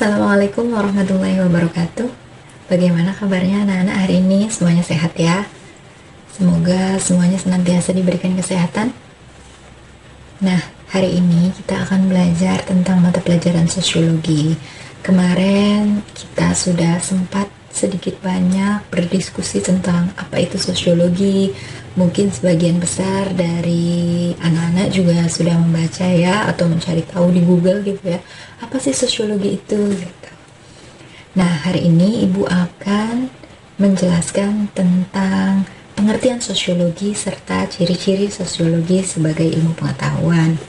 Assalamualaikum warahmatullahi wabarakatuh. Bagaimana kabarnya anak-anak hari ini? Semuanya sehat ya? Semoga semuanya senantiasa diberikan kesehatan. Nah, hari ini kita akan belajar tentang mata pelajaran sosiologi. Kemarin kita sudah sempat sedikit banyak berdiskusi tentang apa itu sosiologi. Mungkin sebagian besar dari anak-anak juga sudah membaca ya, atau mencari tahu di Google gitu ya, apa sih sosiologi itu gitu. Nah, hari ini Ibu akan menjelaskan tentang pengertian sosiologi serta ciri-ciri sosiologi sebagai ilmu pengetahuan.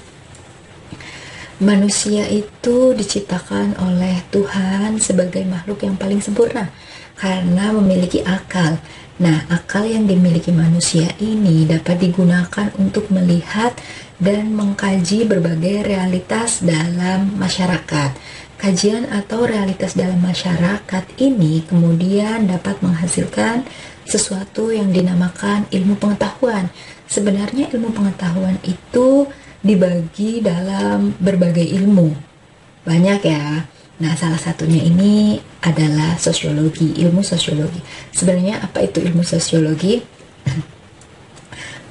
Manusia itu diciptakan oleh Tuhan sebagai makhluk yang paling sempurna karena memiliki akal. Nah, akal yang dimiliki manusia ini dapat digunakan untuk melihat dan mengkaji berbagai realitas dalam masyarakat. Kajian atau realitas dalam masyarakat ini kemudian dapat menghasilkan sesuatu yang dinamakan ilmu pengetahuan. Sebenarnya ilmu pengetahuan itu dibagi dalam berbagai ilmu. Banyak ya. Nah, salah satunya ini adalah sosiologi, ilmu sosiologi. Sebenarnya apa itu ilmu sosiologi?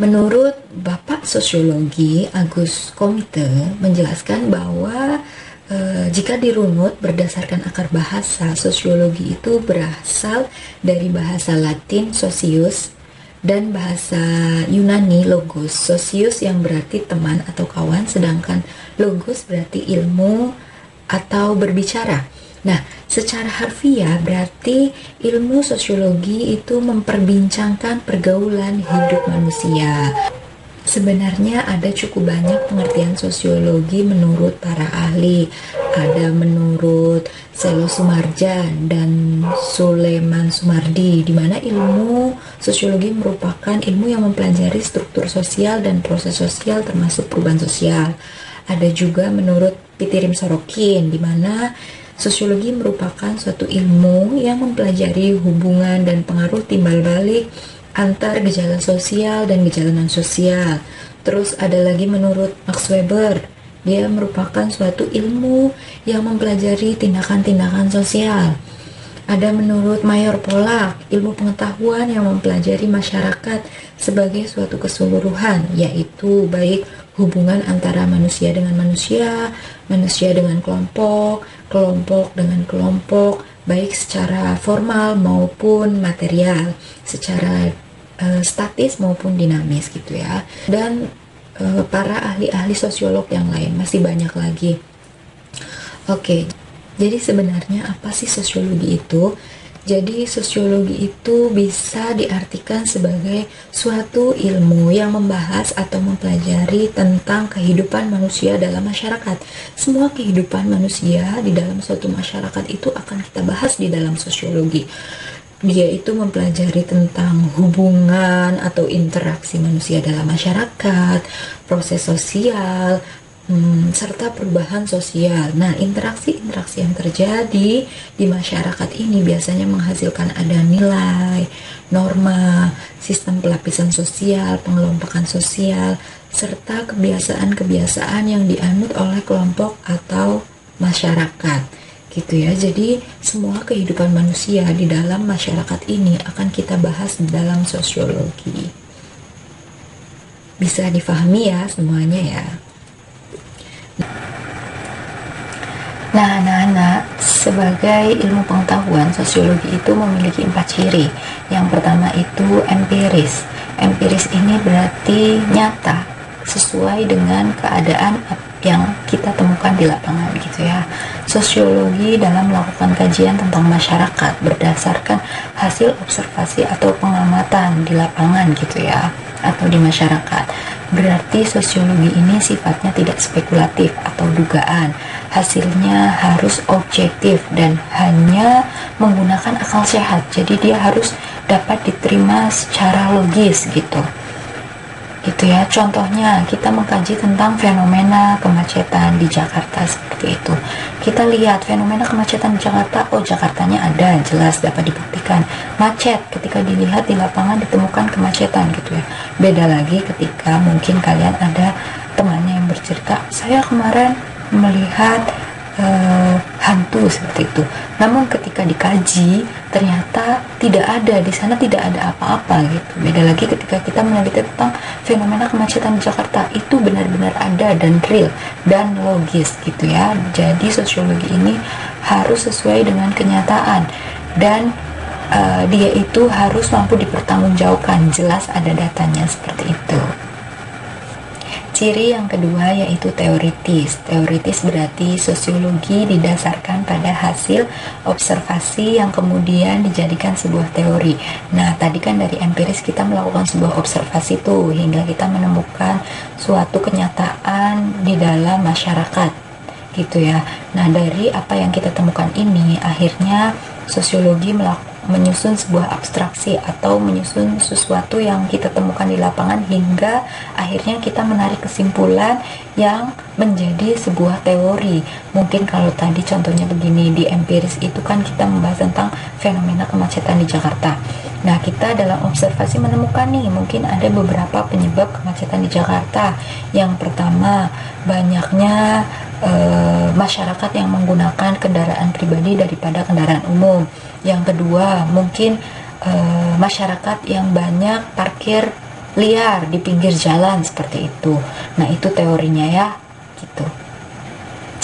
Menurut Bapak Sosiologi Agus Komite menjelaskan bahwa jika dirunut berdasarkan akar bahasa, sosiologi itu berasal dari bahasa Latin socius dan bahasa Yunani logos. Socius yang berarti teman atau kawan, sedangkan logos berarti ilmu atau berbicara. Nah, secara harfiah berarti ilmu sosiologi itu memperbincangkan pergaulan hidup manusia. Sebenarnya ada cukup banyak pengertian sosiologi menurut para ahli. Ada menurut Selo Sumarjan dan Suleman Sumardi, di mana ilmu sosiologi merupakan ilmu yang mempelajari struktur sosial dan proses sosial termasuk perubahan sosial. Ada juga menurut Pitirim Sorokin, di mana sosiologi merupakan suatu ilmu yang mempelajari hubungan dan pengaruh timbal balik antar gejala sosial dan gejala non-sosial. Terus ada lagi menurut Max Weber, dia merupakan suatu ilmu yang mempelajari tindakan-tindakan sosial. Ada menurut Mayor Polak, ilmu pengetahuan yang mempelajari masyarakat sebagai suatu keseluruhan, yaitu baik hubungan antara manusia dengan manusia, manusia dengan kelompok, kelompok dengan kelompok, baik secara formal maupun material, secara statis maupun dinamis gitu ya. Dan para ahli-ahli sosiolog yang lain masih banyak lagi. Oke, jadi sebenarnya apa sih sosiologi itu? Jadi sosiologi itu bisa diartikan sebagai suatu ilmu yang membahas atau mempelajari tentang kehidupan manusia dalam masyarakat. Semua kehidupan manusia di dalam suatu masyarakat itu akan kita bahas di dalam sosiologi. Dia itu mempelajari tentang hubungan atau interaksi manusia dalam masyarakat, proses sosial, serta perubahan sosial. Nah, interaksi-interaksi yang terjadi di masyarakat ini biasanya menghasilkan ada nilai, norma, sistem pelapisan sosial, pengelompokan sosial, serta kebiasaan-kebiasaan yang dianut oleh kelompok atau masyarakat. Gitu ya. Jadi, semua kehidupan manusia di dalam masyarakat ini akan kita bahas dalam sosiologi. Bisa difahami ya semuanya ya. Nah, anak-anak, sebagai ilmu pengetahuan, sosiologi itu memiliki 4 ciri. Yang pertama itu empiris. Empiris ini berarti nyata, sesuai dengan keadaan yang kita temukan di lapangan gitu ya. Sosiologi dalam melakukan kajian tentang masyarakat berdasarkan hasil observasi atau pengamatan di lapangan gitu ya, atau di masyarakat. Berarti sosiologi ini sifatnya tidak spekulatif atau dugaan. Hasilnya harus objektif dan hanya menggunakan akal sehat. Jadi dia harus dapat diterima secara logis gitu. Gitu ya. Contohnya kita mengkaji tentang fenomena kemacetan di Jakarta seperti itu. Kita lihat fenomena kemacetan di Jakarta, oh Jakartanya ada, jelas dapat dibuktikan. Macet ketika dilihat di lapangan ditemukan kemacetan gitu ya. Beda lagi ketika mungkin kalian ada temannya yang bercerita, saya kemarin melihat hantu seperti itu. Namun ketika dikaji ternyata tidak ada, di sana tidak ada apa-apa gitu. Beda lagi ketika kita meneliti tentang fenomena kemacetan di Jakarta, itu benar-benar ada dan real dan logis gitu ya. Jadi sosiologi ini harus sesuai dengan kenyataan dan dia itu harus mampu dipertanggungjawabkan, jelas ada datanya seperti itu. Ciri yang kedua yaitu teoritis. Teoritis berarti sosiologi didasarkan pada hasil observasi yang kemudian dijadikan sebuah teori. Nah, tadi kan dari empiris kita melakukan sebuah observasi tuh hingga kita menemukan suatu kenyataan di dalam masyarakat gitu ya. Nah, dari apa yang kita temukan ini akhirnya sosiologi menyusun sebuah abstraksi atau menyusun sesuatu yang kita temukan di lapangan hingga akhirnya kita menarik kesimpulan yang menjadi sebuah teori. Mungkin kalau tadi contohnya begini, di empiris itu kan kita membahas tentang fenomena kemacetan di Jakarta. Nah, kita dalam observasi menemukan nih mungkin ada beberapa penyebab kemacetan di Jakarta. Yang pertama, banyaknya masyarakat yang menggunakan kendaraan pribadi daripada kendaraan umum. Yang kedua, mungkin masyarakat yang banyak parkir liar di pinggir jalan seperti itu. Nah, itu teorinya ya, gitu.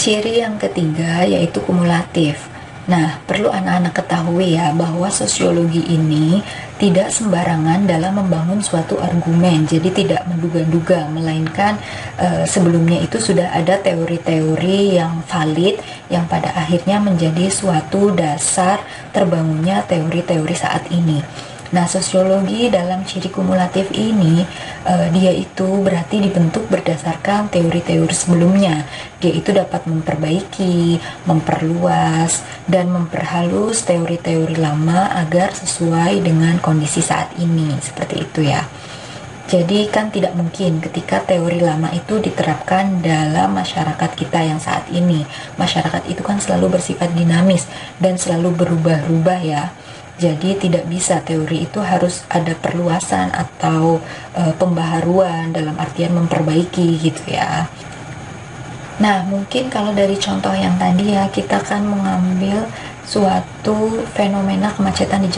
Ciri yang ketiga yaitu kumulatif. Nah, perlu anak-anak ketahui ya bahwa sosiologi ini tidak sembarangan dalam membangun suatu argumen. Jadi tidak menduga-duga, melainkan sebelumnya itu sudah ada teori-teori yang valid yang pada akhirnya menjadi suatu dasar terbangunnya teori-teori saat ini. Nah, sosiologi dalam ciri kumulatif ini dia itu berarti dibentuk berdasarkan teori-teori sebelumnya. Dia itu dapat memperbaiki, memperluas, dan memperhalus teori-teori lama agar sesuai dengan kondisi saat ini. Seperti itu ya. Jadi kan tidak mungkin ketika teori lama itu diterapkan dalam masyarakat kita yang saat ini. Masyarakat itu kan selalu bersifat dinamis dan selalu berubah-ubah ya. Jadi tidak bisa teori itu harus ada perluasan atau pembaharuan dalam artian memperbaiki gitu ya. Nah, mungkin kalau dari contoh yang tadi ya, kita kan mengambil suatu fenomena kemacetan di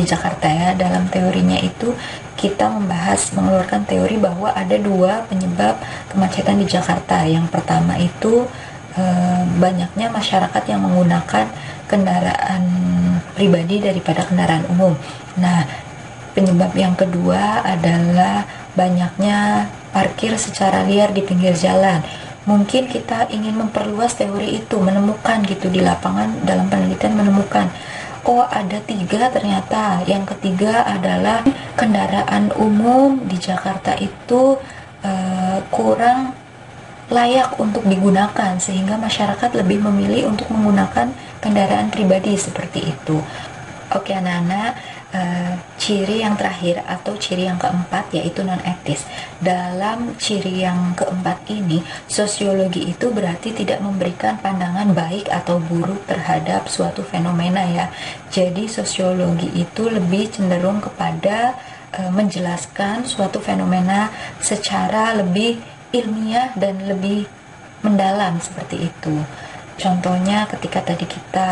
Jakarta ya. Dalam teorinya itu kita mengeluarkan teori bahwa ada dua penyebab kemacetan di Jakarta. Yang pertama itu banyaknya masyarakat yang menggunakan kendaraan pribadi daripada kendaraan umum. Nah, penyebab yang kedua adalah banyaknya parkir secara liar di pinggir jalan. Mungkin kita ingin memperluas teori itu, menemukan gitu di lapangan dalam penelitian menemukan, oh ada 3 ternyata. Yang ketiga adalah kendaraan umum di Jakarta itu kurang layak untuk digunakan sehingga masyarakat lebih memilih untuk menggunakan kendaraan pribadi seperti itu. Oke anak-anak, ciri yang terakhir atau ciri yang keempat yaitu non-etis. Dalam ciri yang keempat ini, sosiologi itu berarti tidak memberikan pandangan baik atau buruk terhadap suatu fenomena ya. Jadi sosiologi itu lebih cenderung kepada menjelaskan suatu fenomena secara lebih ilmiah dan lebih mendalam seperti itu. Contohnya ketika tadi kita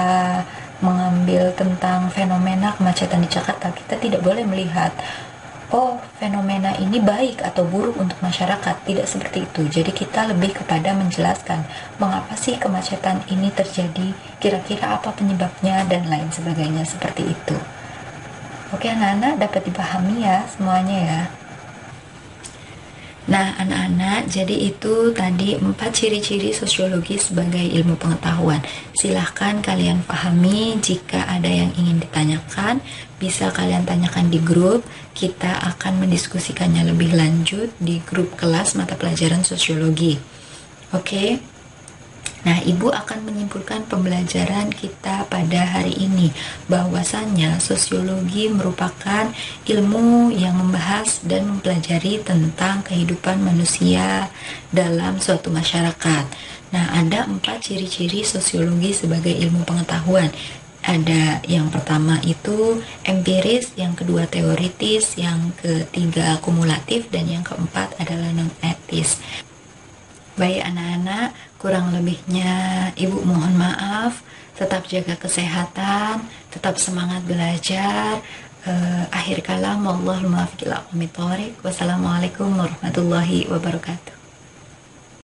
mengambil tentang fenomena kemacetan di Jakarta, kita tidak boleh melihat oh fenomena ini baik atau buruk untuk masyarakat, tidak seperti itu. Jadi kita lebih kepada menjelaskan mengapa sih kemacetan ini terjadi, kira-kira apa penyebabnya dan lain sebagainya seperti itu. Oke anak-anak, dapat dipahami ya semuanya ya. Nah anak-anak, jadi itu tadi 4 ciri-ciri sosiologi sebagai ilmu pengetahuan. Silahkan kalian pahami. Jika ada yang ingin ditanyakan, bisa kalian tanyakan di grup. Kita akan mendiskusikannya lebih lanjut di grup kelas mata pelajaran sosiologi. Oke? Nah, Ibu akan menyimpulkan pembelajaran kita pada hari ini bahwasannya sosiologi merupakan ilmu yang membahas dan mempelajari tentang kehidupan manusia dalam suatu masyarakat. Nah, ada 4 ciri-ciri sosiologi sebagai ilmu pengetahuan. Ada yang pertama itu empiris, yang kedua teoritis, yang ketiga kumulatif, dan yang keempat adalah non-etis. Baik anak-anak, Kurang lebihnya Ibu mohon maaf. Tetap jaga kesehatan, tetap semangat belajar. Akhir kalam, wallahul muwaffiq ila aqwamit thoriq. Wassalamualaikum warahmatullahi wabarakatuh.